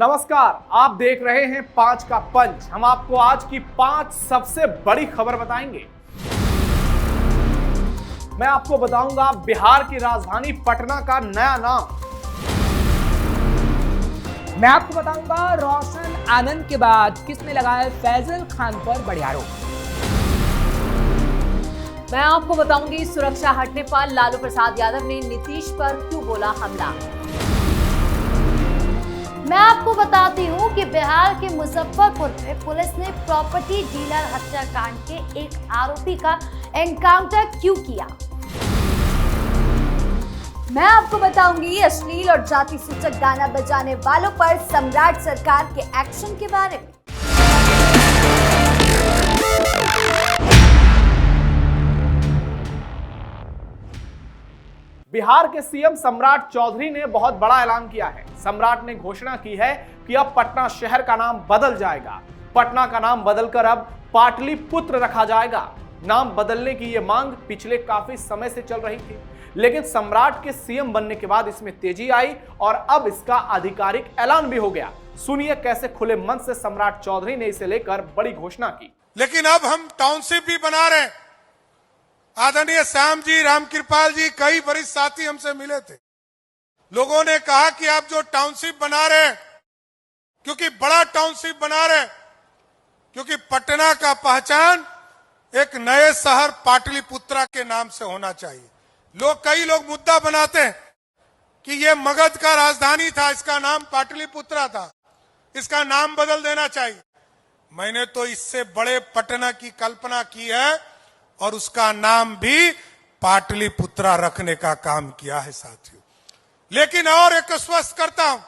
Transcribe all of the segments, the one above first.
नमस्कार, आप देख रहे हैं 5 का पंच। हम आपको आज की 5 सबसे बड़ी खबर बताएंगे। मैं आपको बताऊंगा बिहार की राजधानी पटना का नया नाम। मैं आपको बताऊंगा रोशन आनंद के बाद किसने लगाए फैजल खान पर बड़े आरोप। मैं आपको बताऊंगी सुरक्षा हटने पर लालू प्रसाद यादव ने नीतीश पर क्यों बोला हमला। मैं आपको बताती हूं कि बिहार के मुजफ्फरपुर में पुलिस ने प्रॉपर्टी डीलर हत्याकांड के एक आरोपी का एनकाउंटर क्यों किया। मैं आपको बताऊंगी अश्लील और जाति सूचक गाना बजाने वालों पर सम्राट सरकार के एक्शन के बारे में। बिहार के सीएम सम्राट चौधरी ने बहुत बड़ा ऐलान किया है। सम्राट ने घोषणा की है कि अब पटना शहर का नाम बदल जाएगा। पटना का नाम बदलकर अब पाटलिपुत्र रखा जाएगा। नाम बदलने की यह मांग पिछले काफी समय से चल रही थी, लेकिन सम्राट के सीएम बनने के बाद इसमें तेजी आई और अब इसका आधिकारिक ऐलान भी हो गया। सुनिए कैसे खुले मन से सम्राट चौधरी ने इसे लेकर बड़ी घोषणा की। लेकिन अब हम टाउनशिप भी बना रहे हैं। आदरणीय श्याम जी, रामकृपाल जी, कई वरिष्ठ साथी हमसे मिले थे। लोगों ने कहा कि आप जो टाउनशिप बना रहे हैं, क्योंकि बड़ा टाउनशिप बना रहे हैं, क्योंकि पटना का पहचान एक नए शहर पाटलिपुत्रा के नाम से होना चाहिए। कई लोग मुद्दा बनाते हैं कि ये मगध का राजधानी था, इसका नाम पाटलिपुत्रा था, इसका नाम बदल देना चाहिए। मैंने तो इससे बड़े पटना की कल्पना की है और उसका नाम भी पाटलिपुत्रा रखने का काम किया है साथियों। लेकिन और एक स्पष्ट करता हूं,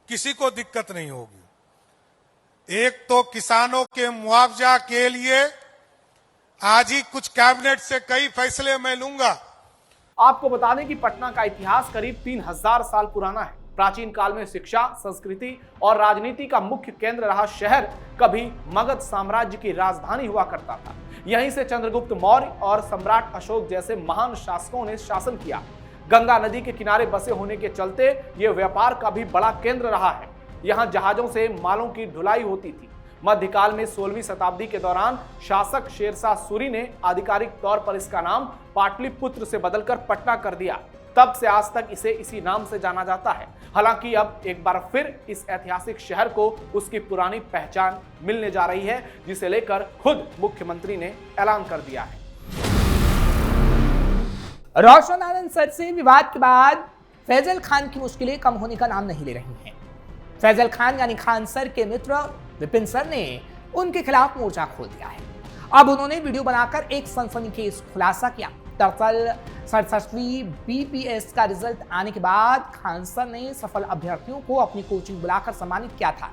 किसी को दिक्कत नहीं होगी। एक तो किसानों के मुआवजा के लिए आज ही कुछ कैबिनेट से कई फैसले मैं लूंगा। आपको बता दें कि पटना का इतिहास करीब 3000 साल पुराना है। प्राचीन काल में शिक्षा, संस्कृति और राजनीति का मुख्य केंद्र रहा शहर कभी मगध साम्राज्य की राजधानी हुआ करता था। यहीं से चंद्रगुप्त मौर्य और सम्राट अशोक जैसे महान शासकों ने शासन किया। गंगा नदी के किनारे बसे होने के चलते यह व्यापार का भी बड़ा केंद्र रहा है। यहाँ जहाजों से मालों की ढुलाई होती थी। मध्यकाल में 16वीं शताब्दी के दौरान शासक शेरशाह सूरी ने आधिकारिक तौर पर इसका नाम पाटलिपुत्र से बदलकर पटना कर दिया। तब से आज तक इसे इसी नाम से जाना जाता है। हालांकि अब एक बार फिर इस ऐतिहासिक शहर को उसकी पुरानी पहचान मिलने जा रही है, जिसे लेकर खुद मुख्यमंत्री ने ऐलान कर दिया है। रोशन आनंद सर से विवाद के बाद फैजल खान की मुश्किलें कम होने का नाम नहीं ले रही हैं। फैजल खान यानी खान सर के मित्र विपिन सर ने उनके खिलाफ मोर्चा खोल दिया है। अब उन्होंने वीडियो बनाकर एक सनसनीखेज खुलासा किया। दरअसल 67वीं बीपीएस का रिजल्ट आने के बाद खान सर ने सफल अभ्यर्थियों को अपनी कोचिंग बुलाकर सम्मानित किया था।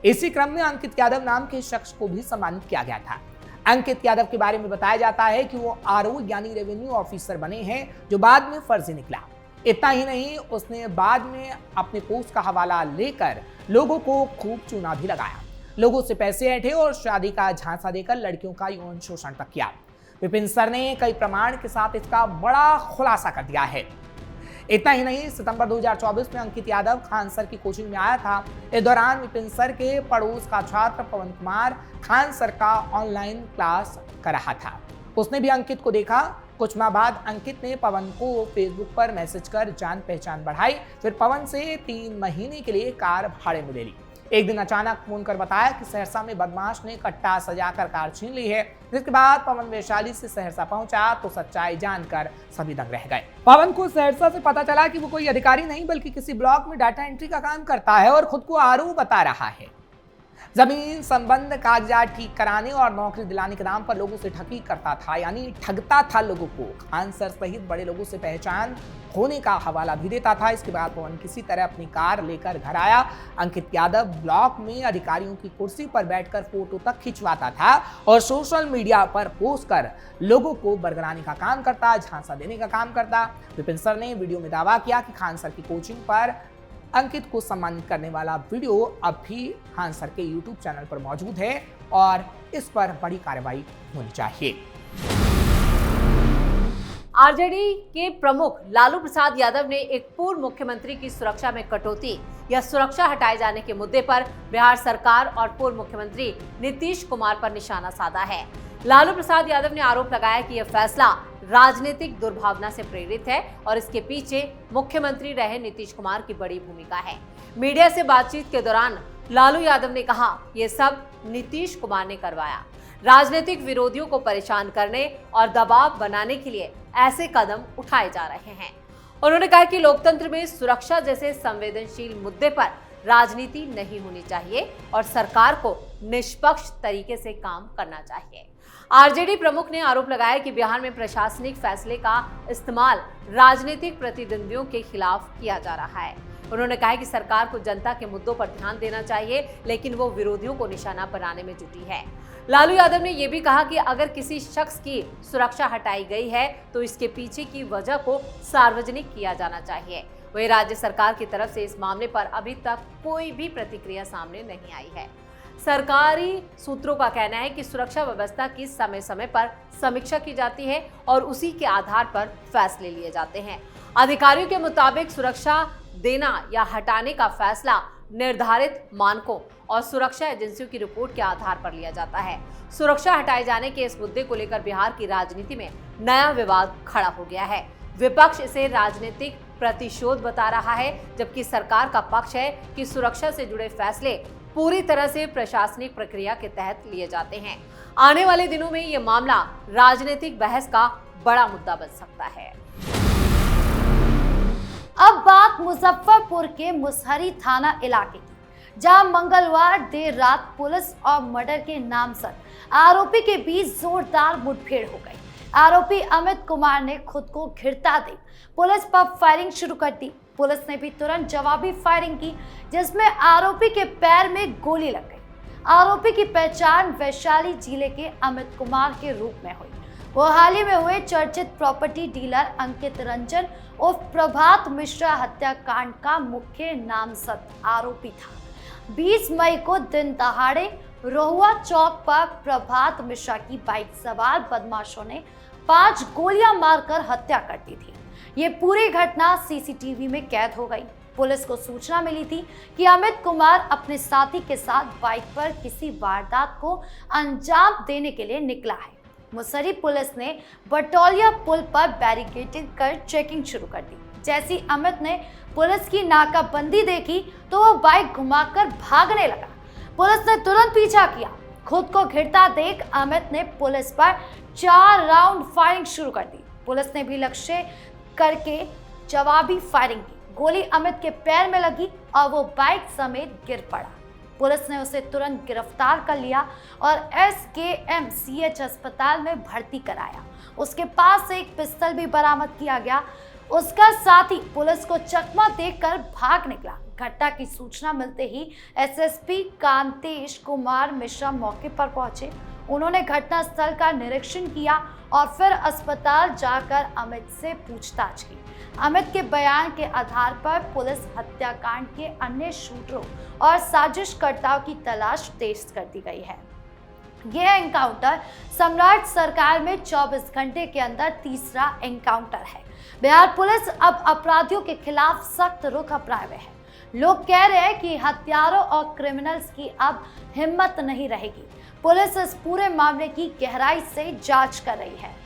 इसी क्रम में अंकित यादव नाम के शख्स को भी सम्मानित किया गया था। अंकित यादव के बारे में बताया जाता है कि वो आरओ यानी रेवेन्यू ऑफिसर बने हैं, जो बाद में फर्जी निकला। इतना ही नहीं, उसने बाद में अपने पोस्ट का हवाला लेकर लोगों को खूब चूना भी लगाया। लोगों से पैसे ऐंठे और शादी का झांसा देकर लड़कियों का यौन शोषण तक किया। विपिन सर ने कई प्रमाण के साथ इसका बड़ा खुलासा कर दिया है। इतना ही नहीं, सितंबर 2024 में अंकित यादव खान सर की कोचिंग में आया था। इस दौरान विपिन सर के पड़ोस का छात्र पवन कुमार खान सर का ऑनलाइन क्लास कर रहा था। उसने भी अंकित को देखा। कुछ माह बाद अंकित ने पवन को फेसबुक पर मैसेज कर जान पहचान बढ़ाई। फिर पवन से 3 महीने के लिए कार भाड़े में ले ली। एक दिन अचानक फोन कर बताया कि सहरसा में बदमाश ने कट्टा सजाकर कार छीन ली है। जिसके बाद पवन वैशाली से सहरसा पहुंचा तो सच्चाई जानकर सभी दंग रह गए। पवन को सहरसा से पता चला कि वो कोई अधिकारी नहीं बल्कि किसी ब्लॉक में डाटा एंट्री का काम करता है और खुद को आरओ बता रहा है। जमीन संबंध कागजात ठीक कराने और नौकरी दिलाने के नाम पर लोगों से ठगी करता था, यानी ठगता था लोगों को। खान सर सहित बड़े लोगों से पहचान होने का हवाला भी देता था। इसके बाद पवन किसी तरह अपनी कार लेकर घर आया। अंकित यादव ब्लॉक में अधिकारियों की कुर्सी पर बैठकर फोटो तक खिंचवाता था और सोशल मीडिया पर पोस्ट कर लोगों को बरगलाने का काम करता, झांसा देने का काम करता। विपिन सर ने वीडियो में दावा किया कि खान सर की कोचिंग पर अंकित को सम्मानित करने वाला वीडियो अब भी खान सर के यूट्यूब चैनल पर मौजूद है और इस पर बड़ी कार्रवाई होनी चाहिए। आरजेडी के प्रमुख लालू प्रसाद यादव ने एक पूर्व मुख्यमंत्री की सुरक्षा में कटौती या सुरक्षा हटाए जाने के मुद्दे पर बिहार सरकार और पूर्व मुख्यमंत्री नीतीश कुमार पर निशाना साधा है। लालू प्रसाद यादव ने आरोप लगाया कि यह फैसला राजनीतिक दुर्भावना से प्रेरित है और इसके पीछे मुख्यमंत्री रहे नीतीश कुमार की बड़ी भूमिका है। मीडिया से बातचीत के दौरान लालू यादव ने कहा, यह सब नीतीश कुमार ने करवाया। राजनीतिक विरोधियों को परेशान करने और दबाव बनाने के लिए ऐसे कदम उठाए जा रहे हैं। उन्होंने कहा कि लोकतंत्र में सुरक्षा जैसे संवेदनशील मुद्दे पर राजनीति नहीं होनी चाहिए और सरकार को निष्पक्ष तरीके से काम करना चाहिए। आरजेडी प्रमुख ने आरोप लगाया कि बिहार में प्रशासनिक फैसले का इस्तेमाल राजनीतिक प्रतिद्वंदियों के खिलाफ किया जा रहा है। उन्होंने कहा कि सरकार को जनता के मुद्दों पर ध्यान देना चाहिए, लेकिन वो विरोधियों को निशाना बनाने में जुटी है। लालू यादव ने यह भी कहा कि अगर किसी शख्स की सुरक्षा हटाई गई है तो इसके पीछे की वजह को सार्वजनिक किया जाना चाहिए। वहीं राज्य सरकार की तरफ से इस मामले पर अभी तक कोई भी प्रतिक्रिया सामने नहीं आई है। सरकारी सूत्रों का कहना है कि सुरक्षा व्यवस्था की समय समय पर समीक्षा की जाती है और उसी के आधार पर फैसले लिए जाते हैं। अधिकारियों के मुताबिक सुरक्षा देना या हटाने का फैसला निर्धारित मानकों और सुरक्षा एजेंसियों की रिपोर्ट के आधार पर लिया जाता है। सुरक्षा हटाए जाने के इस मुद्दे को लेकर बिहार की राजनीति में नया विवाद खड़ा हो गया है। विपक्ष इसे राजनीतिक प्रतिशोध बता रहा है, जबकि सरकार का पक्ष है कि सुरक्षा से जुड़े फैसले पूरी तरह से प्रशासनिक प्रक्रिया के तहत लिए जाते हैं। आने वाले दिनों में यह मामला राजनीतिक बहस का बड़ा मुद्दा बन सकता है। अब बात मुजफ्फरपुर के मुसहरी थाना इलाके की, जहां मंगलवार देर रात पुलिस और मर्डर के नामजद आरोपी के बीच जोरदार मुठभेड़ हो गई। आरोपी अमित कुमार ने खुद को घिरता देख पुलिस पर फायरिंग शुरू कर दी। पुलिस ने भी तुरंत जवाबी फायरिंग की, जिसमें आरोपी के पैर में गोली लग गई। आरोपी की पहचान वैशाली जिले के अमित कुमार के रूप में हुई। वो हाल ही में हुए चर्चित प्रॉपर्टी डीलर अंकित रंजन उर्फ प्रभात मिश्रा हत्याकांड का मुख्य नामजद आरोपी था। 20 मई को दिन दहाड़े रोहुआ चौक पर प्रभात मिश्रा की बाइक सवार बदमाशों ने 5 गोलियां मारकर हत्या कर दी थी। ये पूरी घटना सीसीटीवी में कैद हो गई। पुलिस को सूचना मिली थी कि अमित कुमार अपने साथी के साथ बाइक पर किसी वारदात को अंजाम देने के लिए निकला है। मुसहरी पुलिस ने बटौलिया पुल पर बैरिकेडिंग कर चेकिंग शुरू कर दी। जैसी अमित ने पुलिस की नाकाबंदी देखी तो वो बाइक घुमाकर भागने लगा। पुलिस ने तुरंत पीछा किया। खुद को घिरता देख अमित ने पुलिस पर 4 राउंड फायरिंग शुरू कर दी। पुलिस ने भी लक्ष्य करके जवाबी फायरिंग की। गोली अमित के पैर में लगी और वो बाइक समेत गिर पड़ा। पुलिस ने उसे तुरंत गिरफ्तार कर लिया और SKMCH अस्पताल में भर्ती कराया। उसके पास से एक पिस्तौल भी बरामद किया गया। उसका साथी पुलिस को चकमा देकर भाग निकला। घटना की सूचना मिलते ही SSP कांतेश कुमार मिश्रा मौके पर पहुंचे। उन्होंने घटनास्थल का निरीक्षण किया और फिर अस्पताल जाकर अमित से पूछताछ की। अमित के बयान के आधार पर पुलिस हत्याकांड के अन्य शूटरों और साजिशकर्ताओं की तलाश तेज कर दी गई है। यह एनकाउंटर सम्राट सरकार में 24 घंटे के अंदर तीसरा एनकाउंटर है। बिहार पुलिस अब अपराधियों के खिलाफ सख्त रुख अपनाए हुए है। लोग कह रहे हैं कि हत्यारों और क्रिमिनल्स की अब हिम्मत नहीं रहेगी। पुलिस इस पूरे मामले की गहराई से जांच कर रही है।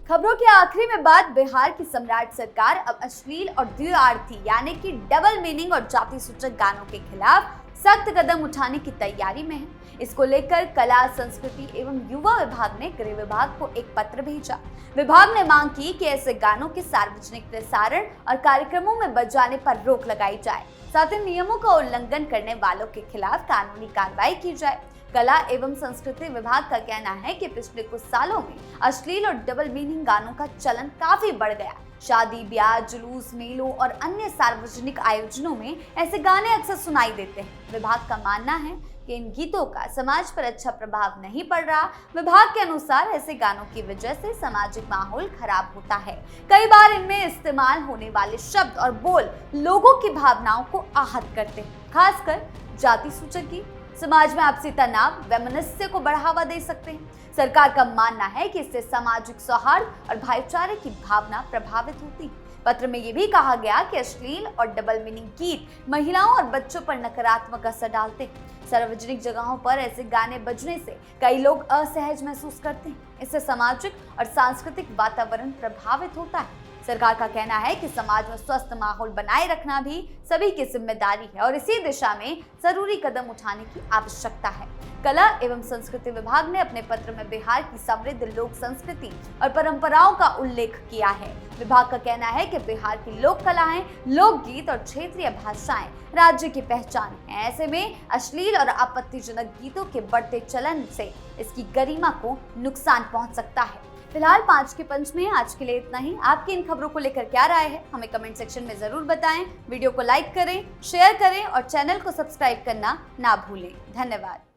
खबरों के आखिरी में बात, बिहार की सम्राट सरकार अब अश्लील और द्व्यर्थी यानी कि डबल मीनिंग और जाति सूचक गानों के खिलाफ सख्त कदम उठाने की तैयारी में है। इसको लेकर कला, संस्कृति एवं युवा विभाग ने गृह विभाग को एक पत्र भेजा। विभाग ने मांग की कि ऐसे गानों के सार्वजनिक प्रसारण और कार्यक्रमों में बजाने पर रोक लगाई जाए, साथ ही नियमों का उल्लंघन करने वालों के खिलाफ कानूनी कार्रवाई की जाए। कला एवं संस्कृति विभाग का कहना है कि पिछले कुछ सालों में अश्लील और डबल मीनिंग गानों का चलन काफी बढ़ गया। शादी, ब्याह, जुलूस, मेलों और अन्य सार्वजनिक आयोजनों में ऐसे गाने अक्सर सुनाई देते हैं। विभाग का मानना है कि इन गीतों का समाज पर अच्छा प्रभाव नहीं पड़ रहा। विभाग के अनुसार ऐसे गानों की वजह से सामाजिक माहौल खराब होता है। कई बार इनमें इस्तेमाल होने वाले शब्द और बोल लोगों की भावनाओं को आहत करते हैं, खासकर जाति सूचक गीत समाज में आपसी तनाव, वैमनस्य को बढ़ावा दे सकते हैं। सरकार का मानना है कि इससे सामाजिक सौहार्द और भाईचारे की भावना प्रभावित होती है। पत्र में ये भी कहा गया कि अश्लील और डबल मीनिंग गीत महिलाओं और बच्चों पर नकारात्मक असर डालते हैं। सार्वजनिक जगहों पर ऐसे गाने बजने से कई लोग असहज महसूस करते हैं। इससे सामाजिक और सांस्कृतिक वातावरण प्रभावित होता है। सरकार का कहना है कि समाज में स्वस्थ माहौल बनाए रखना भी सभी की जिम्मेदारी है और इसी दिशा में जरूरी कदम उठाने की आवश्यकता है। कला एवं संस्कृति विभाग ने अपने पत्र में बिहार की समृद्ध लोक संस्कृति और परंपराओं का उल्लेख किया है। विभाग का कहना है कि बिहार की लोक कलाएं, लोकगीत और क्षेत्रीय भाषाएं राज्य की पहचान है। ऐसे में अश्लील और आपत्तिजनक गीतों के बढ़ते चलन से इसकी गरिमा को नुकसान पहुंच सकता है। फिलहाल 5 के पंच में आज के लिए इतना ही। आपकी इन खबरों को लेकर क्या राय है हमें कमेंट सेक्शन में जरूर बताएं। वीडियो को लाइक करें, शेयर करें और चैनल को सब्सक्राइब करना ना भूलें। धन्यवाद।